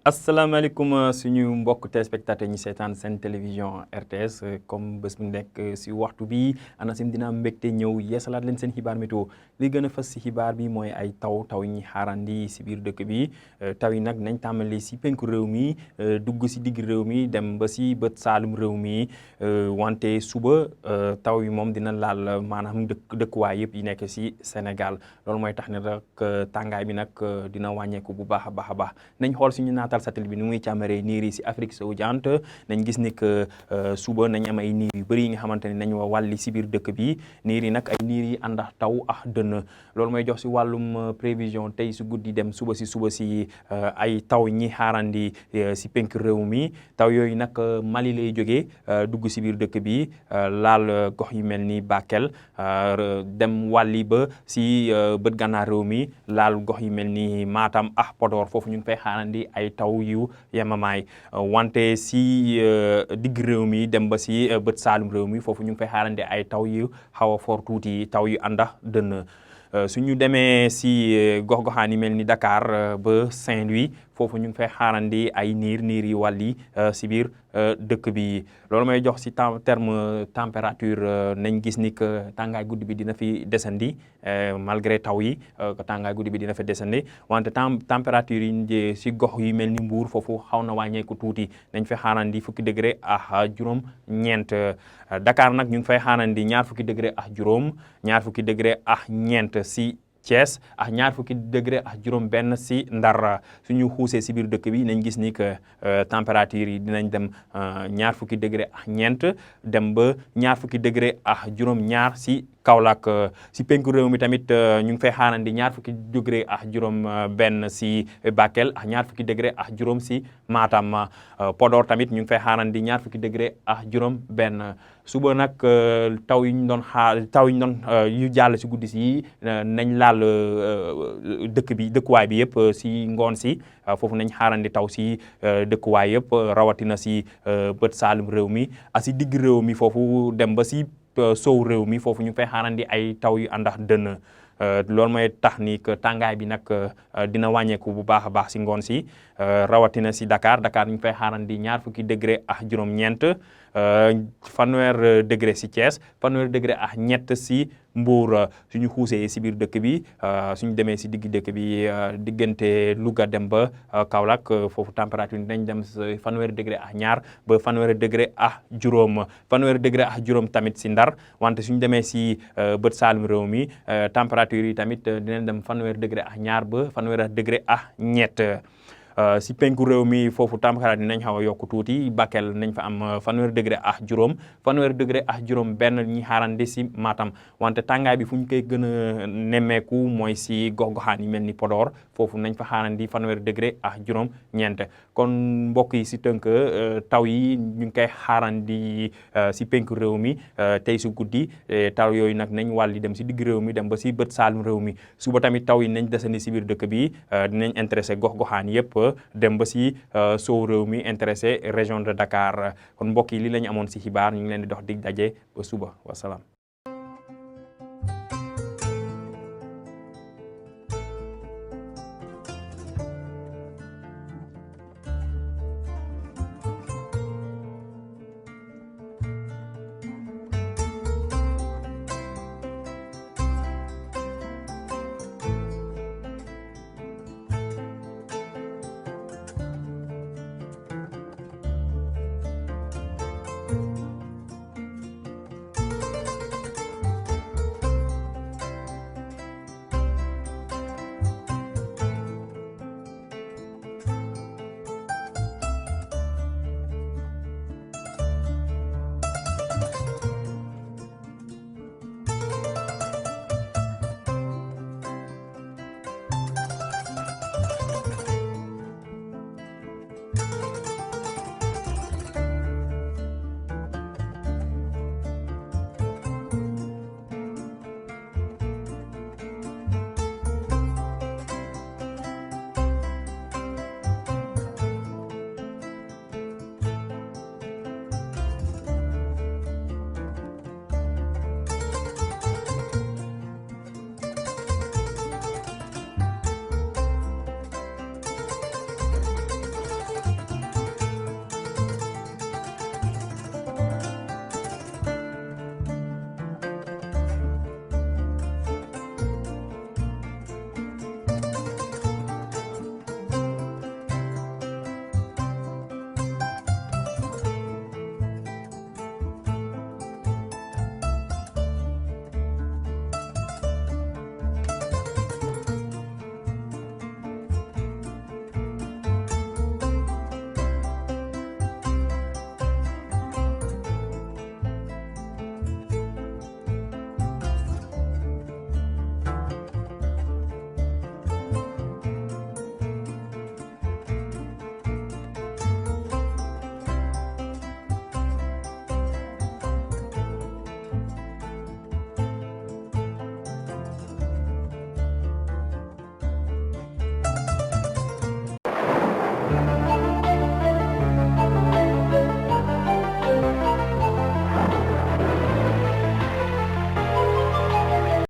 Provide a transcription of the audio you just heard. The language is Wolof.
asalaamaaleykum suñu mbokk téléspectateur ñi seetaan seen télévision RTS comme bés bu nekk si waxtu bi ANACIM dina am mbégte ñëw yeesalaat leen seen xibaar météo li gën a fës si xibaar bi mooy ay taw yi ñuy xaarandi si biir dëkk bi taw yi nag nañ tàmbali si penku réew mi dugg si digg réew mi dem ba si bët saalum réew mi wante suba taw yi moom dina laal maanaam dëkkuwaay yëpp yi nekk si Sénégal loolu mooy tax ne rek tàngaay bi nag dina wàññeeku bu baax a baax nañ xool suñu naatal satellite bi ni muy càmmaree niir yi si Afrique sowu jant nañ gis ni que suba nañ am ay niir yu bëri yi nga xamante ne nañ wàlli si biir dëkk bi niir yi nag ay niir yi ànd ak taw ak dënn loolu mooy jox si wàllum prévision tey su guddi dem suba si ay taw ñi xaarandi si penk réew mi taw yooyu nag Mali lay jógee dugg si biir dëkk bi laal gox yu mel ni Bakel dem wàlli ba si bët gànnaar réew mi laal gox yu mel ni Matam ak Podor foofu ñu ngi fay xaarandi ay taw yu yemamaay wante si digg réew mi dem ba si bët saalum réew mi foofu ñu ngi fay xaarandi ay taw yu xaw a fort tuuti taw yu ànda dënn suñu demee si gox-goxaan yi mel ni Dakar ba Saint-Louis foofu ñu ngi fay xaarandi ay niir yi wàlli si biir dëkk bi loolu may jox si terme température nañ gis ni que tàngaay guddi bi dina fi desandi malgré taw yi tàngaay guddi bi dina fi desandi wante température yi si gox yu mel ni Mbour foofu xaw na wàññeeku tuuti nañ fay xaarandi fukki degré ak juróom ñeent Dakar nag ñu ngi fay xaarandi ñaar fukki degré ak juróom ñaar fukki degré ak ñeent si Thiès ak ñaar fukki degré ak juróom benn si Ndar suñu xuusee si biir dëkk bi nañ gis ni que température yi dinañ dem ñaar fukki degré ak ñeent dem ba ñaar fukki degré ak juróom ñaar si Kaolack si penku réew mi tamit ñu ngi fay xaarandi ñaar fukki degré ak juróom benn si Bakel ak ñaar fukki degré ak juróom si Matam Podor tamit ñu ngi fay xaarandi ñaar fukki degré ak juróom benn suba nag taw yi ñu doon xaar taw yi ñu doon yu jàll si guddi si nañ laal dëkkuwaay bi yëpp si ngoon si foofu nañ xaarandi taw si dëkkuwaay yëpp rawatina si bët saalum réew mi ak si digg réew mi foofu dem ba si sow réew mi foofu ñu fay xaarandi ay taw yu ànd ak dënn loolu mooy tax ni que tàngaay bi nag dina wàññeeku bu baax a baax si ngoon si rawatina si Dakar ñu fay xaarandi ñaar fukki degré ak juróom-ñeent fanweer degré si Thiès fanweer degré ak ñett si Mbour suñu xuusee si biir dëkk bi suñu demee si digg dëkk bi diggante Louga dem ba Kaolack foofu température dañ dem fanweeri degré ak ñaar ba fanweeri degré ak juróom fanweeri degré ak juróom tamit si Ndar wante suñu demee si bët saalum réew mi température yi tamit dinañ dem fanweeri degré ak ñaar ba fanweeri degré ak ñett si penku réew mi foofu température dinañ xaw a yokku tuuti Bakel nañ fa am fanweeri degré ak juróom fanweeri degré ak juróom benn ñi xaarandi si Matam wante tàngaay bi fu ñu koy gën a nemmeeku mooy si gox-goxaan yi mel ni Podor foofu nañ fa xaarandi fanweeri degré ak juróom ñeent kon mbokk yi si tënk taw yi ñu ngi koy xaarandi si penku réew mi tey su guddi taw yooyu nag nañ wàlli dem si digg réew mi dem ba si bët saalum réew mi suba tamit taw yi nañ desandi si biir dëkk bi dinañ intéressé gox-goxaan yëpp dem ba si sow réew mi intéressé région de Dakar kon mbokk yi li la ñu amoon si xibaar ñu ngi leen di dox dig daje ba suba wasalaam